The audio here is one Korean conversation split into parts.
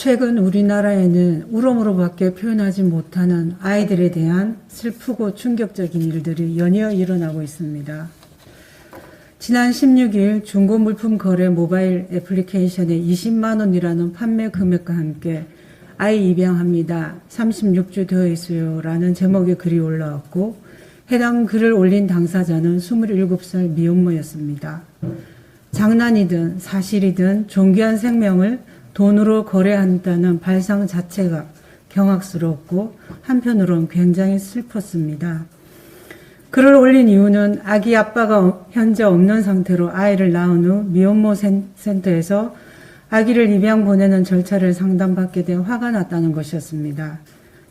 최근 우리나라에는 울음으로밖에 표현하지 못하는 아이들에 대한 슬프고 충격적인 일들이 연이어 일어나고 있습니다. 지난 16일 중고 물품 거래 모바일 애플리케이션에 20만 원이라는 판매 금액과 함께 아이 입양합니다. 36주 되어 있어요. 라는 제목의 글이 올라왔고 해당 글을 올린 당사자는 27살 미혼모였습니다. 장난이든 사실이든 존귀한 생명을 돈으로 거래한다는 발상 자체가 경악스럽고 한편으론 굉장히 슬펐습니다. 글을 올린 이유는 아기 아빠가 현재 없는 상태로 아이를 낳은 후 미혼모 센터에서 아기를 입양 보내는 절차를 상담받게 돼 화가 났다는 것이었습니다.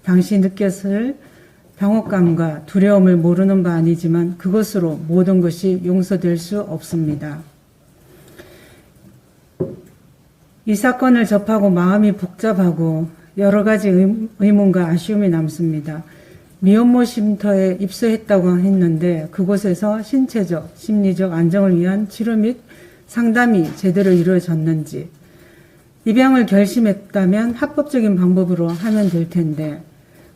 당시 느꼈을 당혹감과 두려움을 모르는 바 아니지만 그것으로 모든 것이 용서될 수 없습니다. 이 사건을 접하고 마음이 복잡하고 여러 가지 의문과 아쉬움이 남습니다. 미혼모 쉼터에 입소했다고 했는데 그곳에서 신체적, 심리적 안정을 위한 치료 및 상담이 제대로 이루어졌는지, 입양을 결심했다면 합법적인 방법으로 하면 될 텐데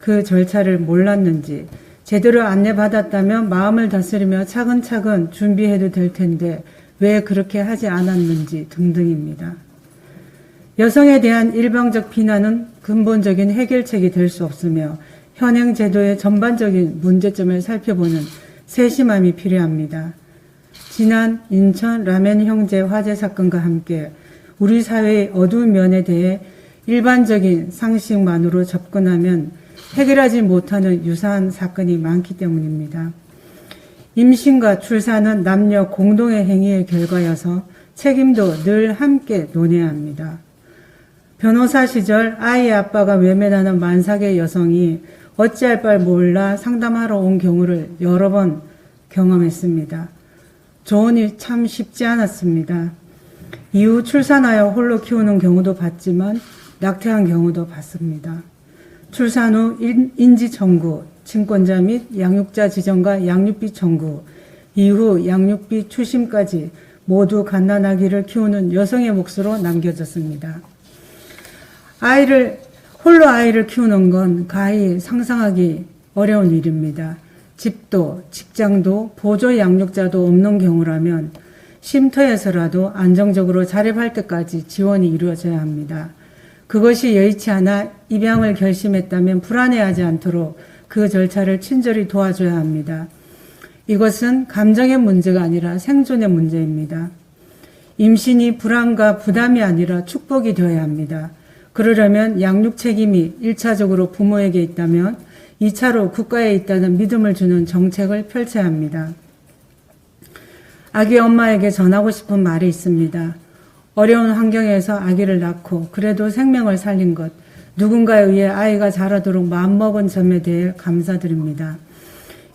그 절차를 몰랐는지, 제대로 안내받았다면 마음을 다스리며 차근차근 준비해도 될 텐데 왜 그렇게 하지 않았는지 등등입니다. 여성에 대한 일방적 비난은 근본적인 해결책이 될 수 없으며 현행 제도의 전반적인 문제점을 살펴보는 세심함이 필요합니다. 지난 인천 라멘 형제 화재 사건과 함께 우리 사회의 어두운 면에 대해 일반적인 상식만으로 접근하면 해결하지 못하는 유사한 사건이 많기 때문입니다. 임신과 출산은 남녀 공동의 행위의 결과여서 책임도 늘 함께 논해야 합니다. 변호사 시절 아이의 아빠가 외면하는 만삭의 여성이 어찌할 바를 몰라 상담하러 온 경우를 여러 번 경험했습니다. 조언이 참 쉽지 않았습니다. 이후 출산하여 홀로 키우는 경우도 봤지만 낙태한 경우도 봤습니다. 출산 후 인지 청구, 친권자 및 양육자 지정과 양육비 청구, 이후 양육비 추심까지 모두 갓난아기를 키우는 여성의 몫으로 남겨졌습니다. 홀로 아이를 키우는 건 가히 상상하기 어려운 일입니다. 집도, 직장도, 보조 양육자도 없는 경우라면 쉼터에서라도 안정적으로 자립할 때까지 지원이 이루어져야 합니다. 그것이 여의치 않아 입양을 결심했다면 불안해하지 않도록 그 절차를 친절히 도와줘야 합니다. 이것은 감정의 문제가 아니라 생존의 문제입니다. 임신이 불안과 부담이 아니라 축복이 되어야 합니다. 그러려면 양육 책임이 1차적으로 부모에게 있다면 2차로 국가에 있다는 믿음을 주는 정책을 펼쳐야 합니다. 아기 엄마에게 전하고 싶은 말이 있습니다. 어려운 환경에서 아기를 낳고 그래도 생명을 살린 것, 누군가에 의해 아이가 자라도록 마음먹은 점에 대해 감사드립니다.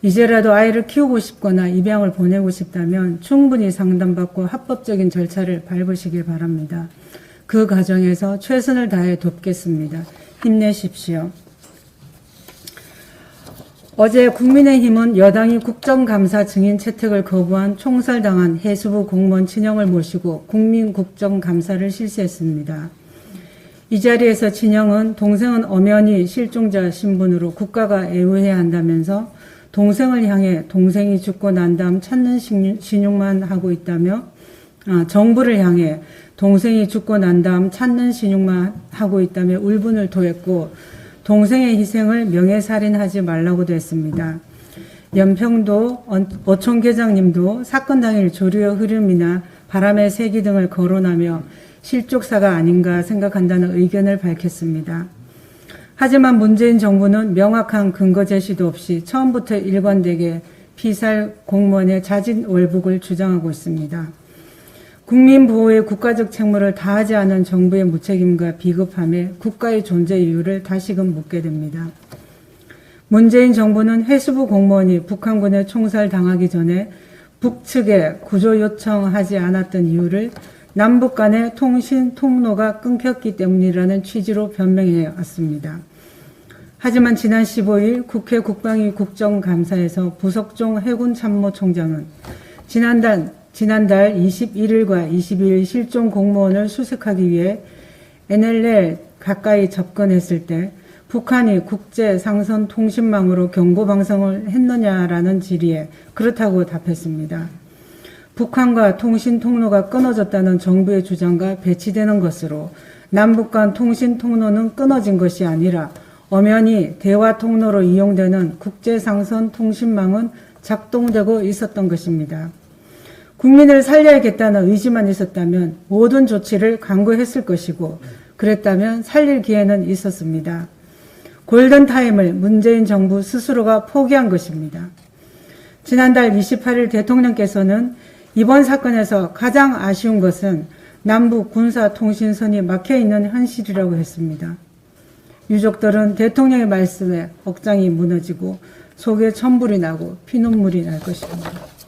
이제라도 아이를 키우고 싶거나 입양을 보내고 싶다면 충분히 상담받고 합법적인 절차를 밟으시길 바랍니다. 그 과정에서 최선을 다해 돕겠습니다. 힘내십시오. 어제 국민의힘은 여당이 국정감사 증인 채택을 거부한 총살당한 해수부 공무원 친형을 모시고 국민국정감사를 실시했습니다. 이 자리에서 친형은 동생은 엄연히 실종자 신분으로 국가가 애우해야 한다면서 동생을 향해 동생이 죽고 난 다음 찾는 신용만 하고 있다며, 정부를 향해 동생이 죽고 난 다음 찾는 신용만 하고 있다며 울분을 토했고 동생의 희생을 명예살인하지 말라고도 했습니다. 연평도 어촌계장님도 사건 당일 조류의 흐름이나 바람의 세기 등을 거론하며 실족사가 아닌가 생각한다는 의견을 밝혔습니다. 하지만 문재인 정부는 명확한 근거 제시도 없이 처음부터 일관되게 피살 공무원의 자진 월북을 주장하고 있습니다. 국민 보호에 국가적 책무를 다하지 않은 정부의 무책임과 비겁함에 국가의 존재 이유를 다시금 묻게 됩니다. 문재인 정부는 해수부 공무원이 북한군에 총살당하기 전에 북측에 구조 요청하지 않았던 이유를 남북 간의 통신 통로가 끊겼기 때문이라는 취지로 변명해 왔습니다. 하지만 지난 15일 국회 국방위 국정감사에서 부석종 해군참모총장은 지난달 21일과 22일 실종 공무원을 수색하기 위해 NLL 가까이 접근했을 때 북한이 국제 상선 통신망으로 경보 방송을 했느냐라는 질의에 그렇다고 답했습니다. 북한과 통신 통로가 끊어졌다는 정부의 주장과 배치되는 것으로 남북 간 통신 통로는 끊어진 것이 아니라 엄연히 대화 통로로 이용되는 국제 상선 통신망은 작동되고 있었던 것입니다. 국민을 살려야겠다는 의지만 있었다면 모든 조치를 강구했을 것이고 그랬다면 살릴 기회는 있었습니다. 골든타임을 문재인 정부 스스로가 포기한 것입니다. 지난달 28일 대통령께서는 이번 사건에서 가장 아쉬운 것은 남북 군사통신선이 막혀있는 현실이라고 했습니다. 유족들은 대통령의 말씀에 억장이 무너지고 속에 천불이 나고 피눈물이 날 것입니다.